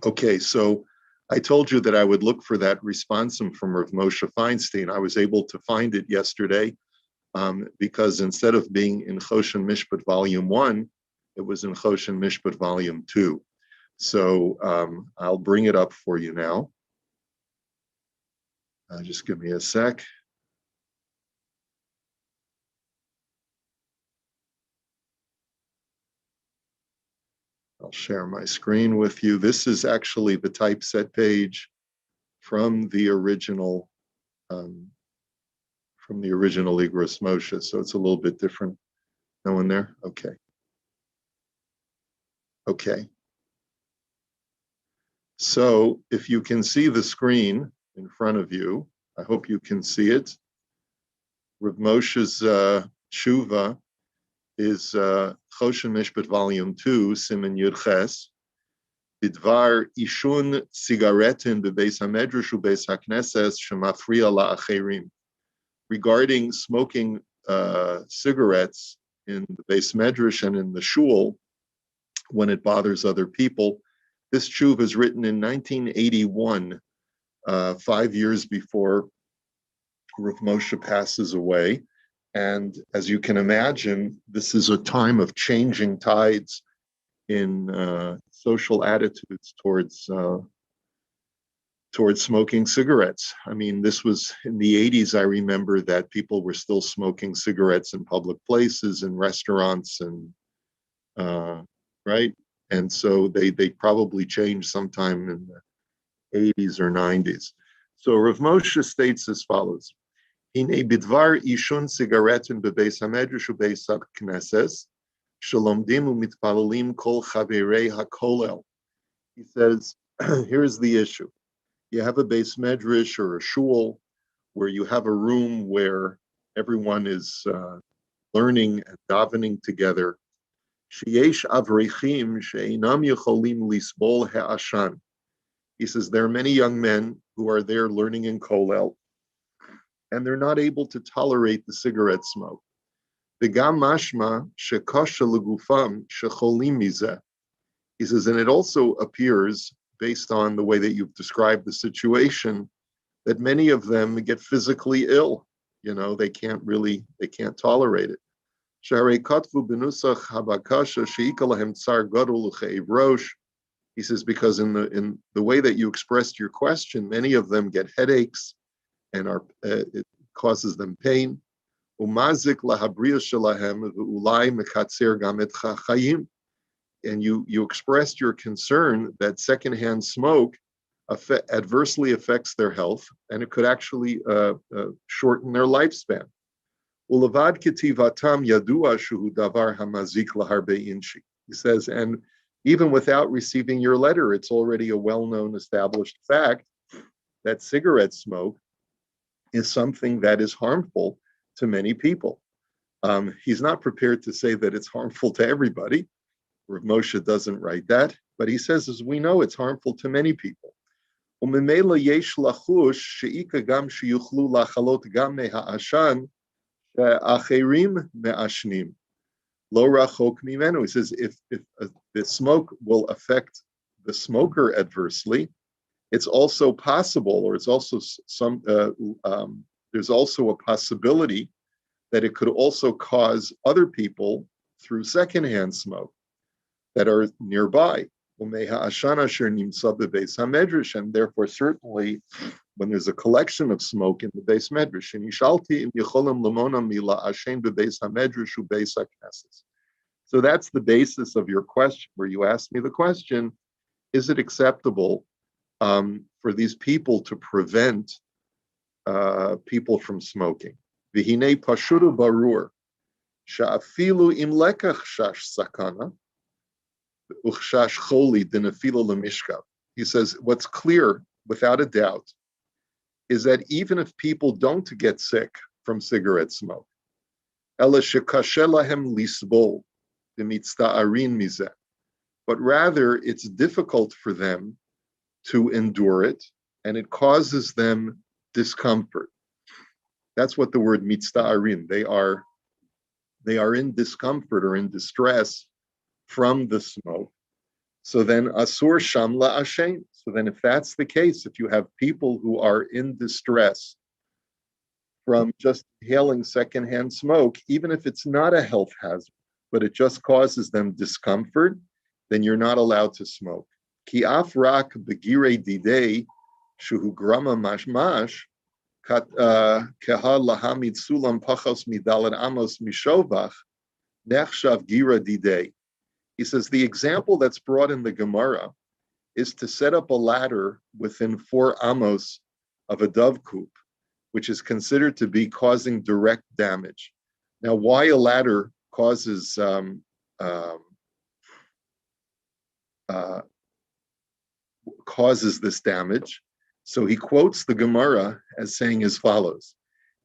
Okay, so I told you that I would look for that responsum from Rav Moshe Feinstein. I was able to find it yesterday because instead of being in Choshen Mishpat Volume 1, it was in Choshen Mishpat Volume 2. So I'll bring it up for you now. Just give me a sec. I'll share my screen with you. This is actually the typeset page from the original Igros Moshe. So it's a little bit different. No one there? Okay. Okay. So if you can see the screen in front of you, I hope you can see it. Rav Moshe's tshuva is Choshen Mishpat Volume 2, Siman Yud Ches, Bidvar Ishun Sigaretin Bebeis HaMedrash Ubeis HaKnesses Shemafriya La'acherim. Regarding smoking cigarettes in the Beis Medrash and in the shul when it bothers other people. This tshuva is written in 1981, 5 years before Rav Moshe passes away. And as you can imagine, this is a time of changing tides in social attitudes towards smoking cigarettes. I mean, this was in the 80s. I remember that people were still smoking cigarettes in public places, in restaurants, and right. And so they probably changed sometime in the 80s or 90s. So Rav Moshe states as follows: Hine bidvar ishun sigaretin bebeis hamedrash ubeis haknesses shalomdim umitpalalim kol chaverei hakolel. He says, here's the issue. You have a beis medrash or a shul where you have a room where everyone is learning and davening together. Sheyesh avrechim she'inam yecholim lisbol ha'ashan. He says there are many young men who are there learning in kollel, and they're not able to tolerate the cigarette smoke. V'gam mashma shekosha legufam shecholim mizeh. He says, and it also appears, based on the way that you've described the situation, that many of them get physically ill. You know, they can't tolerate it. He says, because in the way that you expressed your question, many of them get headaches and it causes them pain. And you expressed your concern that secondhand smoke adversely affects their health, and it could actually shorten their lifespan. He says, and even without receiving your letter, it's already a well-known established fact that cigarette smoke is something that is harmful to many people. He's not prepared to say that it's harmful to everybody. Rav Moshe doesn't write that, but he says, as we know, it's harmful to many people. He says, if the smoke will affect the smoker adversely, it's also possible, or it's also there's also a possibility that it could also cause other people through secondhand smoke that are nearby. And therefore, certainly, when there's a collection of smoke in the Beis Medrash, so that's the basis of your question, where you asked me the question: is it acceptable for these people to prevent people from smoking? V'hinei pashuru barur sha'afilu im lekach shash sakana. He says, what's clear, without a doubt, is that even if people don't get sick from cigarette smoke, but rather it's difficult for them to endure it, and it causes them discomfort. That's what the word mitzta'arin. They are in discomfort or in distress from the smoke. So then asur shamla ashen. So then if that's the case, if you have people who are in distress from just inhaling secondhand smoke, even if it's not a health hazard, but it just causes them discomfort, then you're not allowed to smoke. Ki af rak begire didei shuhu grama mashmash keha lahamid sulam pachos midalad amos mishovach nechshav gira didei. He says the example that's brought in the Gemara is to set up a ladder within 4 amos of a dove coop, which is considered to be causing direct damage. Now, why a ladder causes this damage? So he quotes the Gemara as saying as follows.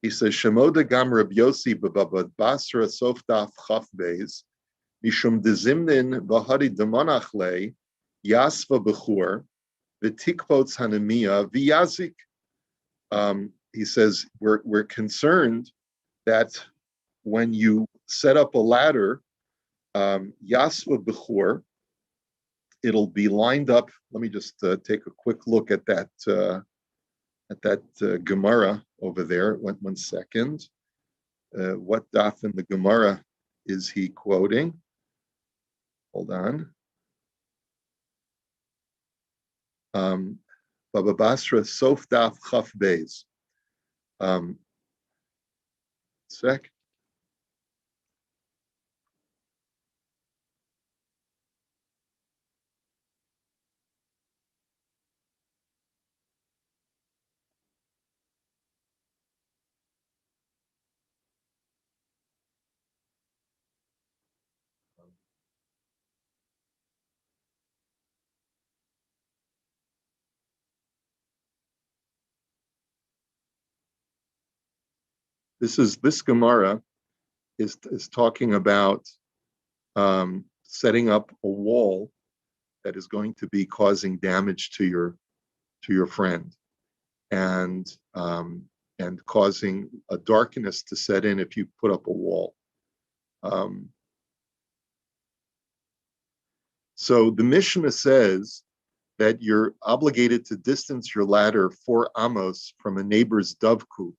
He says, "Shemoda gam Reb Yossi b'babad basra sof daf chaf beis mishum dezimnin v'hari demonach lei yasva b'chur v'tikpots hanemiya v'yazik." He says, we're concerned that when you set up a ladder, yasva b'chur, it'll be lined up. Let me just take a quick look at that Gemara over there. One second. What daf in the Gemara is he quoting? Hold on. Baba Basra Sof Daf Chaf Beis. Sec. This Gemara is talking about setting up a wall that is going to be causing damage to your friend, and causing a darkness to set in if you put up a wall. So the Mishnah says that you're obligated to distance your ladder 4 amos from a neighbor's dove coop,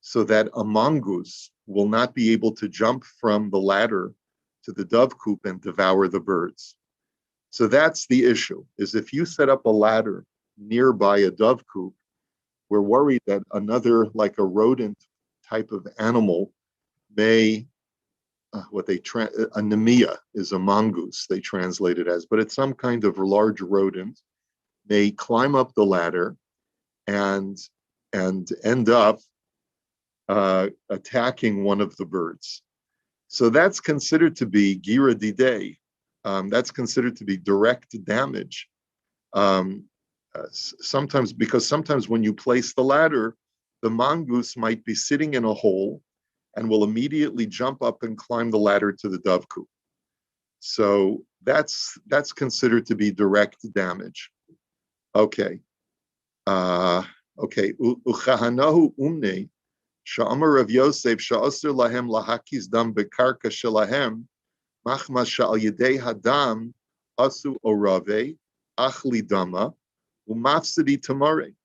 so that a mongoose will not be able to jump from the ladder to the dove coop and devour the birds. So that's the issue, is if you set up a ladder nearby a dove coop, we're worried that another, like a rodent type of animal, may, anemia is a mongoose, they translate it as, but it's some kind of large rodent, may climb up the ladder and end up attacking one of the birds. So that's considered to be gira didei. That's considered to be direct damage. Sometimes when you place the ladder, the mongoose might be sitting in a hole and will immediately jump up and climb the ladder to the dove coop. So that's considered to be direct damage. Okay. Uchahanahu umne sha'amar Rav Yosef sha'asir lahem lahakiz dam bekarka shelahem machmas sha'al yedei hadam asu orave achli dama umafsidi tamare.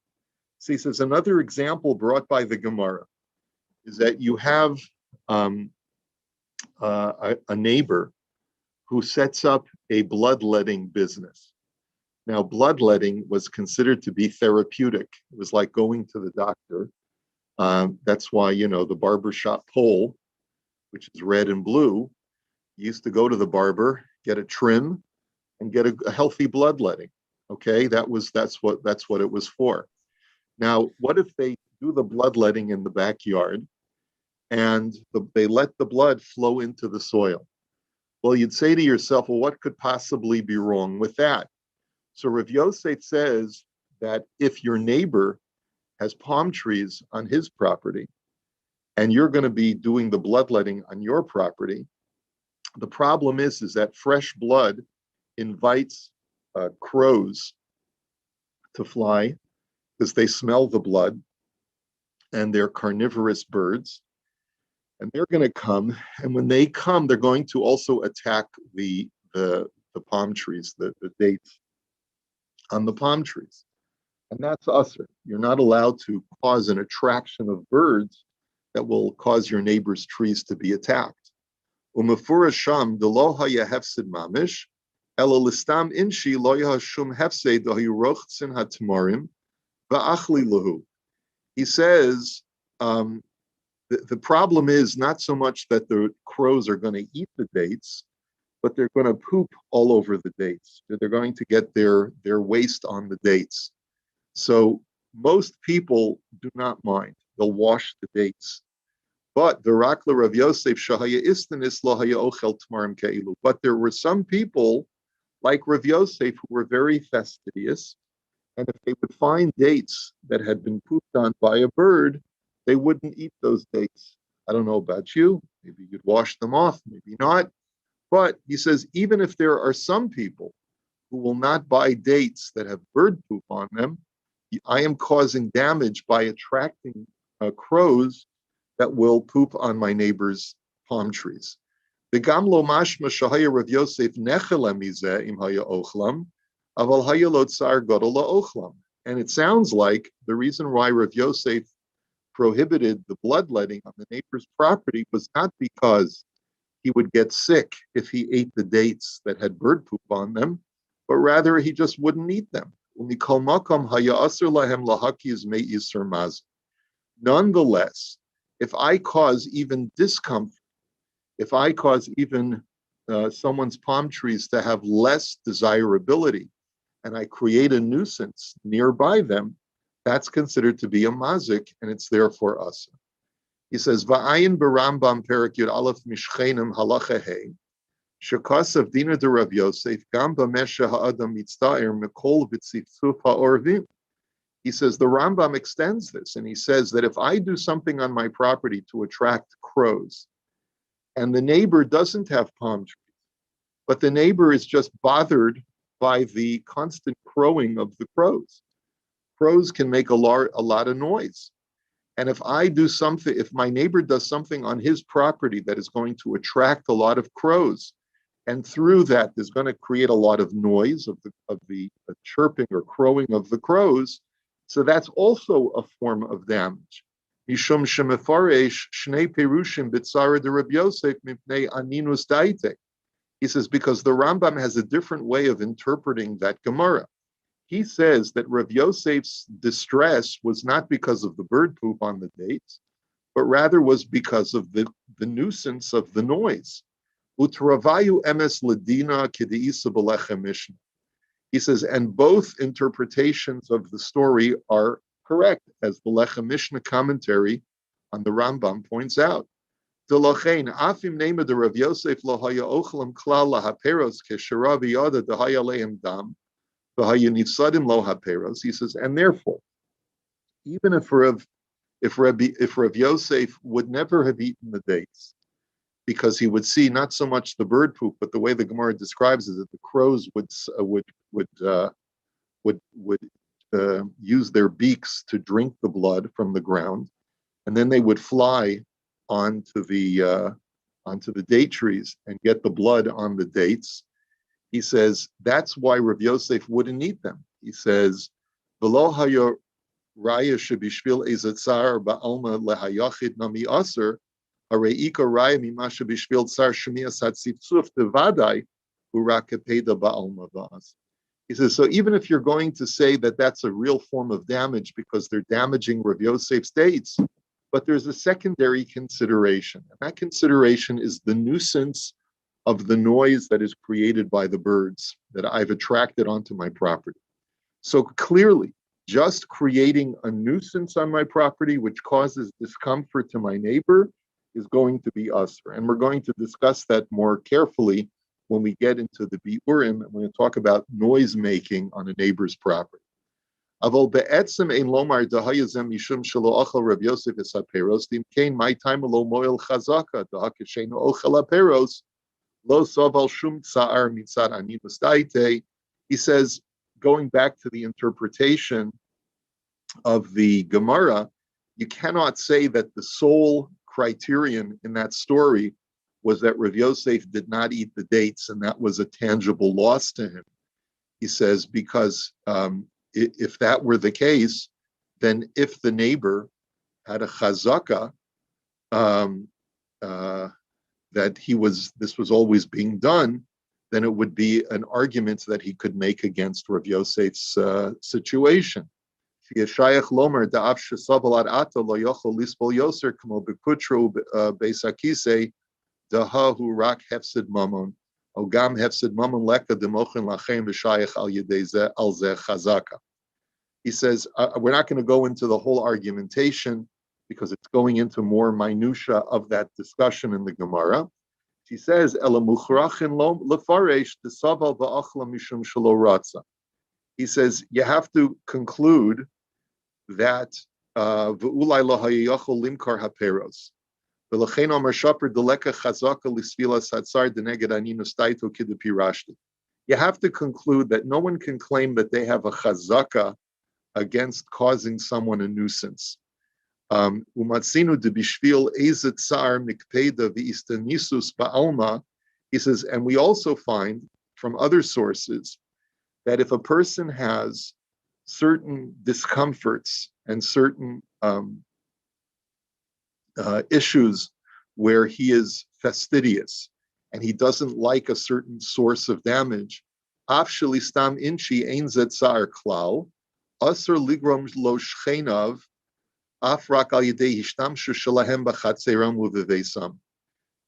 So he says another example brought by the Gemara is that you have a neighbor who sets up a bloodletting business. Now, bloodletting was considered to be therapeutic. It was like going to the doctor. That's why, the barbershop pole, which is red and blue, you used to go to the barber, get a trim, and get a healthy bloodletting. Okay, that's what it was for. Now, what if they do the bloodletting in the backyard and they let the blood flow into the soil? Well, you'd say to yourself, well, what could possibly be wrong with that? So Rav Yosef says that if your neighbor has palm trees on his property and you're going to be doing the bloodletting on your property, the problem is that fresh blood invites crows to fly because they smell the blood, and they're carnivorous birds, and they're going to come. And when they come, they're going to also attack the palm trees, the dates on the palm trees. And that's usher. You're not allowed to cause an attraction of birds that will cause your neighbor's trees to be attacked. Umafurasham delo haya hefsid mamish, ela listam inshi lo yahashum hefsed dahirochtzin hatmarim va'achli lahu. He says the problem is not so much that the crows are going to eat the dates, but they're going to poop all over the dates. They're going to get their waste on the dates. So most people do not mind. They'll wash the dates. But the Rakla Rav Yosef Shahaya Istanis Lahaya Ochel Tmarim Keilu. But there were some people like Rav Yosef who were very fastidious, and if they would find dates that had been pooped on by a bird, they wouldn't eat those dates. I don't know about you. Maybe you'd wash them off, maybe not. But he says, even if there are some people who will not buy dates that have bird poop on them, I am causing damage by attracting crows that will poop on my neighbor's palm trees. The gamlo mashma shahaya Rav Yosef nechela mizeh im haya ochlam, aval haya lo tsar gadol ochlam. And it sounds like the reason why Rav Yosef prohibited the bloodletting on the neighbor's property was not because he would get sick if he ate the dates that had bird poop on them, but rather he just wouldn't eat them. Nonetheless, if I cause even discomfort, if I cause even someone's palm trees to have less desirability, and I create a nuisance nearby them, that's considered to be a mazik, and it's therefore us. He says, "Va'ayin berambam perik yud aleph mishchenim halacha hey, shekasav dina de Rav Yosef gam b'mesha ha'adam mitzta'er mikol v'tziftzuf ha'orvim." He says the Rambam extends this, and he says that if I do something on my property to attract crows, and the neighbor doesn't have palm trees, but the neighbor is just bothered by the constant crowing of the crows. Crows can make a lot of noise. And if I do something, if my neighbor does something on his property that is going to attract a lot of crows, and through that there's going to create a lot of noise of the chirping or crowing of the crows, so that's also a form of damage. Mishum shemifaresh shnei perushim b'tzara de Rabbi Yosef mipnei aninus daite. He says because the Rambam has a different way of interpreting that Gemara. He says that Rav Yosef's distress was not because of the bird poop on the dates, but rather was because of the nuisance of the noise. Utravayu emes ladina kideisa b'lechem mishnah. He says, and both interpretations of the story are correct, as the Lechem Mishnah commentary on the Rambam points out. Delochein afim nema de Rav Yosef lo haya ochlam klal lahaperos keshara biyada dehaya lehem dam. He says, and therefore, even if Rav Yosef would never have eaten the dates, because he would see not so much the bird poop, but the way the Gemara describes it, that the crows would use their beaks to drink the blood from the ground, and then they would fly onto the date trees and get the blood on the dates. He says that's why Rav Yosef wouldn't eat them. He says, "V'lo hayo raya shebishvil ezatzar ba'alma lehayachid nami aser, hareika raya mimasha bishvil tzar shmias hatzitzuf devadai urakapeda ba'alma v'as." He says, so even if you're going to say that that's a real form of damage because they're damaging Rav Yosef's dates, but there's a secondary consideration, and that consideration is the nuisance of the noise that is created by the birds that I've attracted onto my property. So clearly, just creating a nuisance on my property, which causes discomfort to my neighbor, is going to be usher. And we're going to discuss that more carefully when we get into the Bi'urim, and we're going to talk about noise making on a neighbor's property. Aval be'etzem ein lomar dahayazem mishum shelo achal Rav Yosef es haperos, dimkein my time alo moel chazaka dahakeshenu ochel haperos, lo soval shum tsa'ar mitzad aninus daite. He says, going back to the interpretation of the Gemara, you cannot say that the sole criterion in that story was that Rav Yosef did not eat the dates, and that was a tangible loss to him. He says, because if that were the case, then if the neighbor had a chazaka, that this was always being done, then it would be an argument that he could make against Rav Yosef's situation. Dahahu rak hefsid mamon, ogam hefsid mamon leka demochin lachem v'shayach al yedei al zeh chazaka. He says, we're not going to go into the whole argumentation because it's going into more minutia of that discussion in the Gemara. He says, Ela muchrachin lo lefaresh desaval va'achla mishum shelo ratza. He says, you have to conclude that v'ulai lo hayachol limkar haperos. You have to conclude that no one can claim that they have a chazaka against causing someone a nuisance. He says, and we also find from other sources that if a person has certain discomforts and certain issues where he is fastidious and he doesn't like a certain source of damage,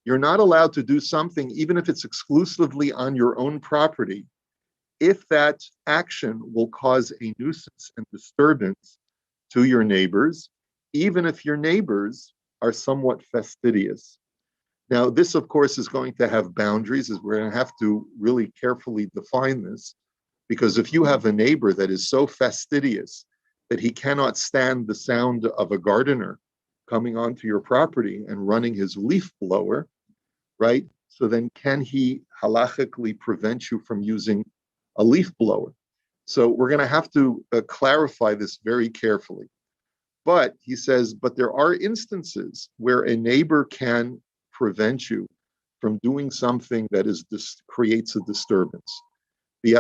you're not allowed to do something even if it's exclusively on your own property, if that action will cause a nuisance and disturbance to your neighbors, even if your neighbors are somewhat fastidious. Now, this, of course, is going to have boundaries, as we're going to have to really carefully define this, because if you have a neighbor that is so fastidious that he cannot stand the sound of a gardener coming onto your property and running his leaf blower, right? So then can he halachically prevent you from using a leaf blower? So we're going to have to clarify this very carefully. But he says, but there are instances where a neighbor can prevent you from doing something that creates a disturbance. And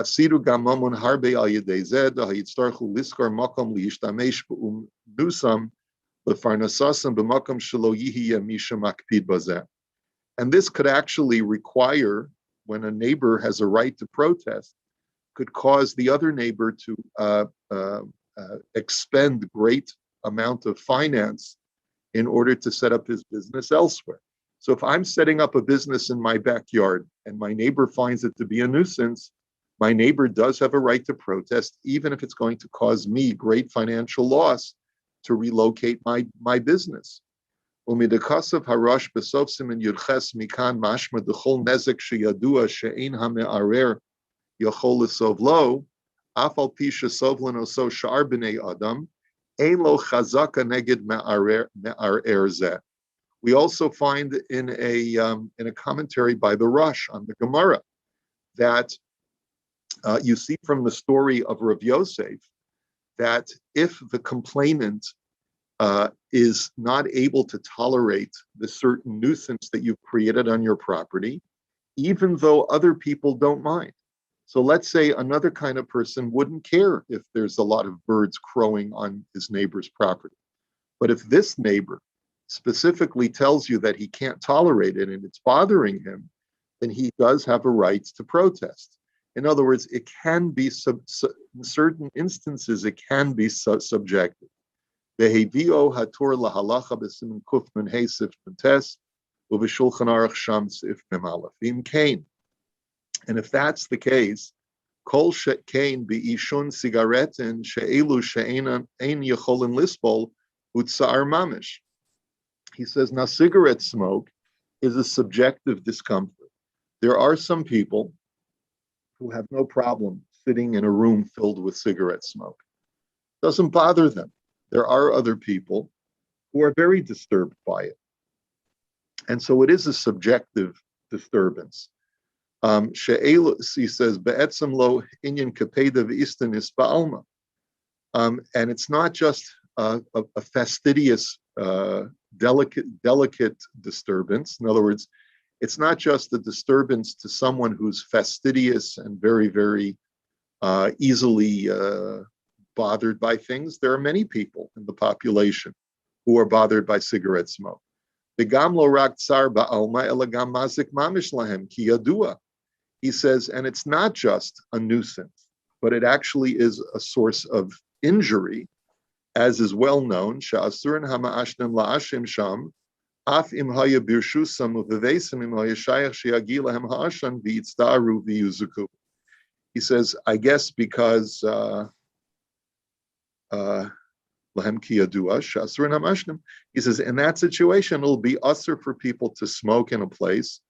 this could actually require, when a neighbor has a right to protest, could cause the other neighbor to expend great amount of finance in order to set up his business elsewhere. So if I'm setting up a business in my backyard and my neighbor finds it to be a nuisance, my neighbor does have a right to protest, even if it's going to cause me great financial loss to relocate my business. Umidakasav harash besof simin yudches mikan mashma dechol nezek sheyadua she'ein hame'arer yachol lesov lo afal pi shesovlan oso sha'ar b'nei adam ein lo chazaka neged me'arer zeh. We also find in a commentary by the Rosh on the Gemara that you see from the story of Rav Yosef that if the complainant is not able to tolerate the certain nuisance that you've created on your property, even though other people don't mind. So let's say another kind of person wouldn't care if there's a lot of birds crowing on his neighbor's property. But if this neighbor specifically tells you that he can't tolerate it and it's bothering him, then he does have a right to protest. In other words, it can be, in certain instances, it can be subjective. Vehevio hator lahalacha b'siman kufman heisif tes uv'shulchan aruch sham sif memalef im kain. And if that's the case, kol kain beishun sigaretin she'elu she'ein yecholin lispol utsar mamish. He says, now cigarette smoke is a subjective discomfort. There are some people who have no problem sitting in a room filled with cigarette smoke. It doesn't bother them. There are other people who are very disturbed by it. And so it is a subjective disturbance. He says, Be'etzem lo inyan kapeda v'istan is ba'alma. And it's not just a fastidious, delicate disturbance. In other words, It's not just a disturbance to someone who's fastidious and very, very easily bothered by things. There are many people in the population who are bothered by cigarette smoke. He says, and it's not just a nuisance, but it actually is a source of injury, as is well known. He says, I guess because he says, in that situation, it'll be usher for people to smoke in a place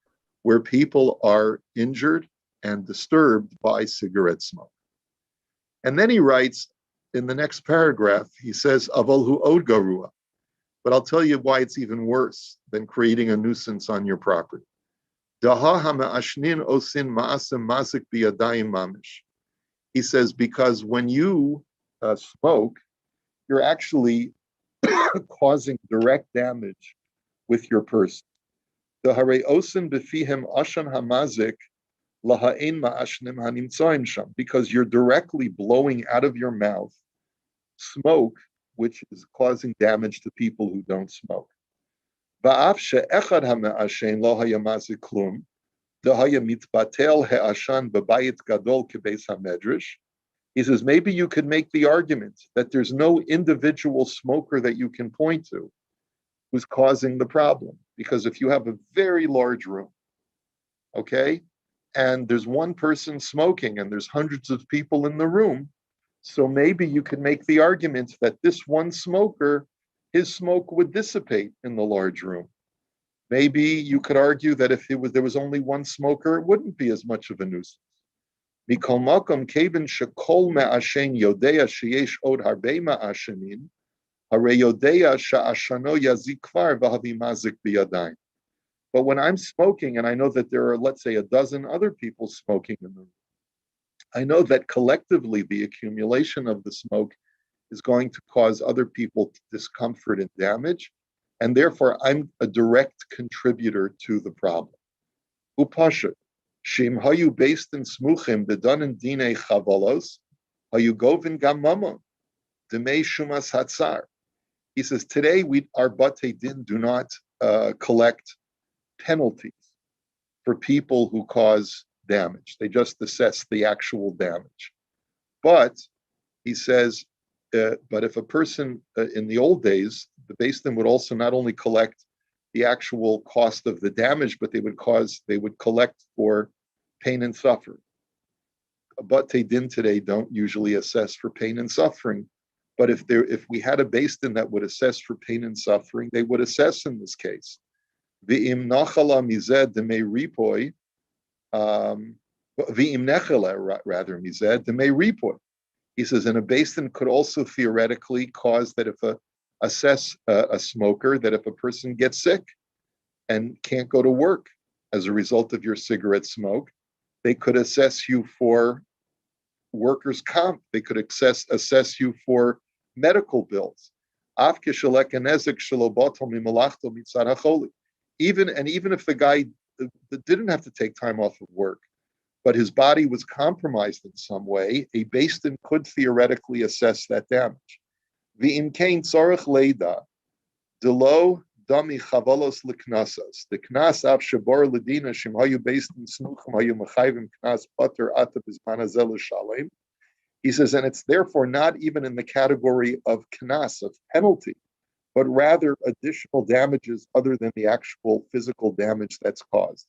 where people are injured and disturbed by cigarette smoke. And then he writes in the next paragraph, he says, Avalhu od garua. But I'll tell you why it's even worse than creating a nuisance on your property. He says, because when you smoke, you're actually causing direct damage with your person. Because you're directly blowing out of your mouth smoke, which is causing damage to people who don't smoke. He says, maybe you could make the argument that there's no individual smoker that you can point to who's causing the problem. Because if you have a very large room, okay, and there's one person smoking and there's hundreds of people in the room, so maybe you could make the argument that this one smoker, his smoke would dissipate in the large room. Maybe you could argue that if there was only one smoker, it wouldn't be as much of a nuisance. Mikol makom kevin shekol me'ashen yodea sheyesh od harbe ma'ashenin, hare yodea sha'ashano yazik kvar v'havi mazik biyadayim. But when I'm smoking and I know that there are, let's say, a dozen other people smoking in the room, I know that collectively the accumulation of the smoke is going to cause other people discomfort and damage, and therefore I'm a direct contributor to the problem. Upasha, shim hayu based in smuchim bedanin dine chavalos, hayu govin gamama, demei shumas hatzar. He says, today our bate din do not collect penalties for people who cause damage. They just assess the actual damage. But he says, but if a person in the old days, the Beis Din would also not only collect the actual cost of the damage, but they would collect for pain and suffering. But they din today don't usually assess for pain and suffering. But if we had a Beis Din that would assess for pain and suffering, they would assess in this case. V'im nachala mizeh demei ripoy, v'im nechala rather mizeh demei ripoy. He says, and a Beis Din could also theoretically cause that if assess a smoker, that if a person gets sick and can't go to work as a result of your cigarette smoke, they could assess you for workers' comp. They could assess you for medical bills. Even if the guy didn't have to take time off of work, but his body was compromised in some way, a Beis Din could theoretically assess that damage. V'im kein tzarich leida delo dami chavalos leknasas. The knas av shabor ledina shim hayu Beis Din smuchim hayu mechayvim knas pater ata bizman hazel shalem. He says, and it's therefore not even in the category of knas, of penalty, but rather additional damages other than the actual physical damage that's caused.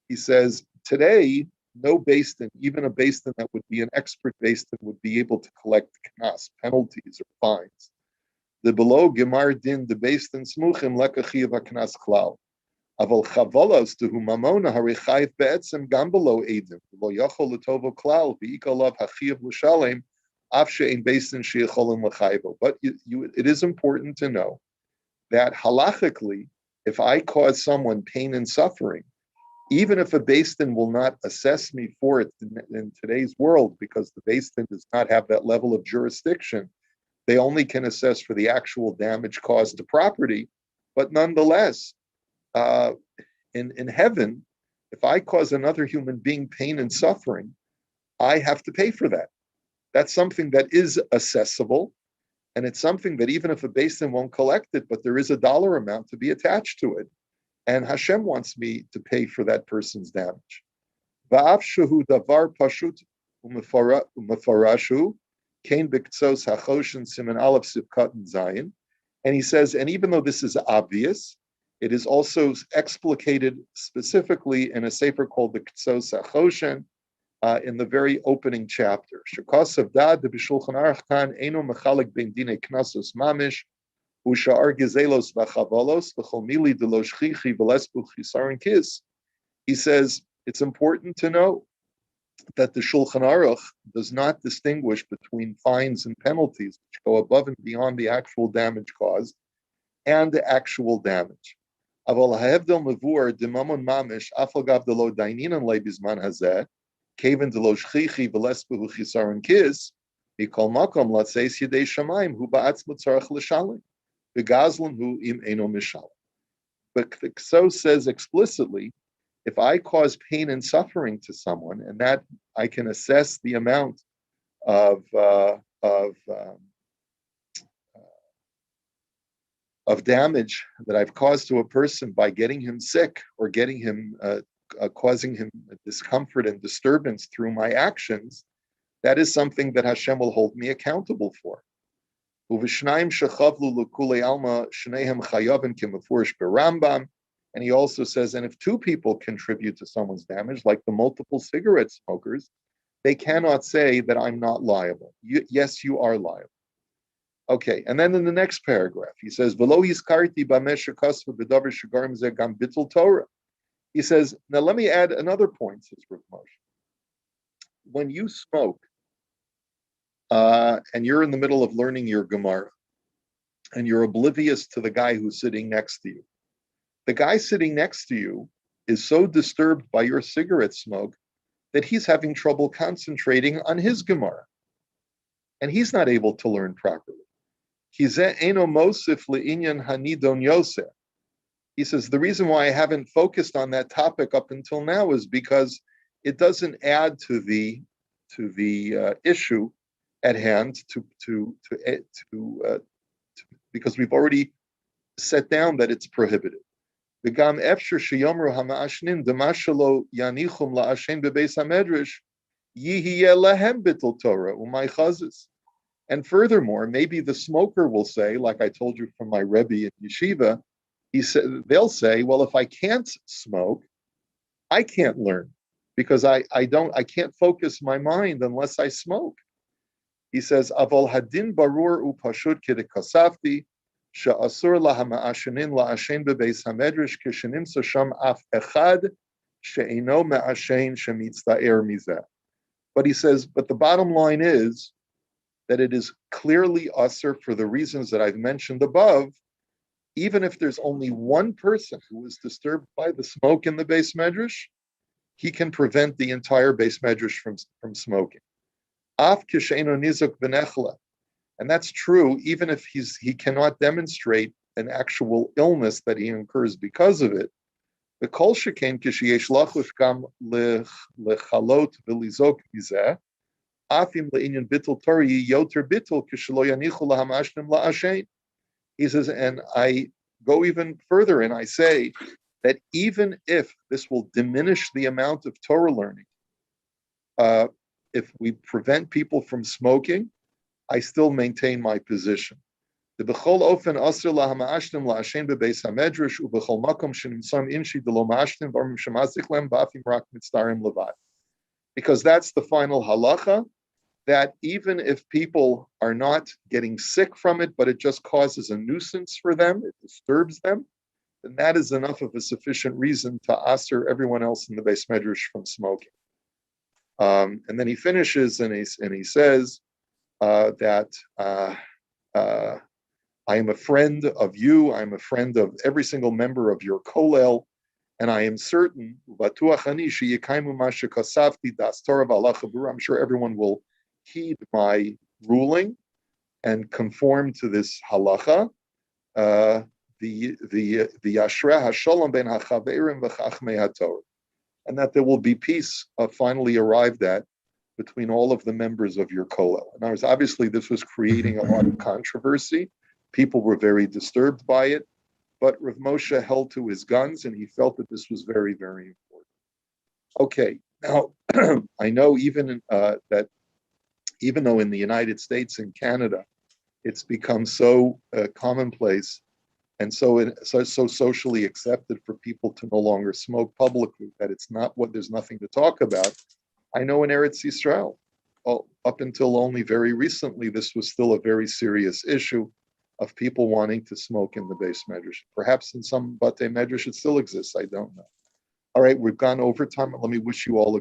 He says, today, no Beis Din, even a Beis Din that would be an expert Beis Din, would be able to collect knas, penalties or fines. The below gemar din the Beis Din smuchim lekachiv knas klal. Aval chavalos to humamona harichayv be'etzem gam below edim lo yachol letovo klal v'ikalav hachiv l'shalem afshe in Beis Din sheyicholim l'chayvo. But it is important to know that halachically, if I cause someone pain and suffering, even if a Beis Din will not assess me for it in today's world, because the Beis Din does not have that level of jurisdiction, they only can assess for the actual damage caused to property. But nonetheless, in heaven, if I cause another human being pain and suffering, I have to pay for that. That's something that is assessable, and it's something that even if a Beis Din won't collect it, but there is a dollar amount to be attached to it, and Hashem wants me to pay for that person's damage. Va'af shehu davar pashut umefarashu kain b'ktzos hachoshen siman aleph sivkat and zayin. And he says, and even though this is obvious, it is also explicated specifically in a sefer called the Ktzos HaChoshen, in the very opening chapter. Shekasav dad the b'shulchan aruch kan eno mechalik ben dinei knasos mamish u'sha'ar gezelos v'chavalos v'chol mili de lo shchichi v'lesbu chisaron kis. He says it's important to know that the Shulchan Aruch does not distinguish between fines and penalties, which go above and beyond the actual damage caused, and the actual damage. Aval ha'evdel mevur demamon mamish afal gav delo daininan lebizman hazeh kaven delo shchichi v'lesbu chisaron kis mikol makom latzeis yedei shamayim hu ba'atzmo tzarech l'shalim v'gazlan hu im eno mishalim. But the Kso says explicitly, if I cause pain and suffering to someone, and that I can assess the amount of damage that I've caused to a person by getting him sick or getting him causing him discomfort and disturbance through my actions, that is something that Hashem will hold me accountable for. And he also says, and if two people contribute to someone's damage, like the multiple cigarette smokers, they cannot say that I'm not liable. Yes, you are liable. Okay, and then in the next paragraph, he says, he says, now let me add another point, says Rav Moshe. When you smoke, and you're in the middle of learning your Gemara, and you're oblivious to the guy who's sitting next to you, the guy sitting next to you is so disturbed by your cigarette smoke that he's having trouble concentrating on his Gemara. And he's not able to learn properly. He says, the reason why I haven't focused on that topic up until now is because it doesn't add to the issue at hand because we've already set down that it's prohibited. And furthermore, maybe the smoker will say, like I told you from my Rebbe in Yeshiva, they'll say, well, if I can't smoke, I can't learn because I can't focus my mind unless I smoke. He says, Aval hadin barur u pashut kedekasafti. But he says, but the bottom line is that it is clearly usher for the reasons that I've mentioned above, even if there's only one person who is disturbed by the smoke in the Beis Medrash, he can prevent the entire Beis Medrash from smoking. Af kisheino nizuk v'nechla. And that's true, even if he cannot demonstrate an actual illness that he incurs because of it. The kol shekain kisheyesh lachuf gam lechalot v'lizok mizeh, afim le'inyan bittul Torah yoter bittul kishelo yanichu lahamashnim la'ashein. He says, and I go even further and I say that even if this will diminish the amount of Torah learning, if we prevent people from smoking, I still maintain my position. The bechol ofen asr lahamashnim la'ashen bebeis hamedrash ubechol makom shenimsam inshi delo mashnim v'armim shemazik lem ba'afim rak mitzdarim levad. Because that's the final halacha, that even if people are not getting sick from it, but it just causes a nuisance for them, it disturbs them, then that is enough of a sufficient reason to asr everyone else in the Beis Medrash from smoking. And then he finishes and he says, that I am a friend of you, I'm a friend of every single member of your kollel, and I am certain, I'm sure everyone will heed my ruling and conform to this halacha. the Yashrei Hashalom ben Hachaverim v'Chachmei HaTorah, and that there will be peace finally arrived at between all of the members of your kollel. And obviously this was creating a lot of controversy. People were very disturbed by it, but Rav Moshe held to his guns, and he felt that this was very, very important. Okay, now I know that even though in the United States and Canada, it's become so commonplace and so socially accepted for people to no longer smoke publicly that there's nothing to talk about. I know in Eretz Yisrael, up until only very recently, this was still a very serious issue of people wanting to smoke in the Beis Medrash. Perhaps in some Batei Medrash it still exists, I don't know. All right, we've gone over time. Let me wish you all a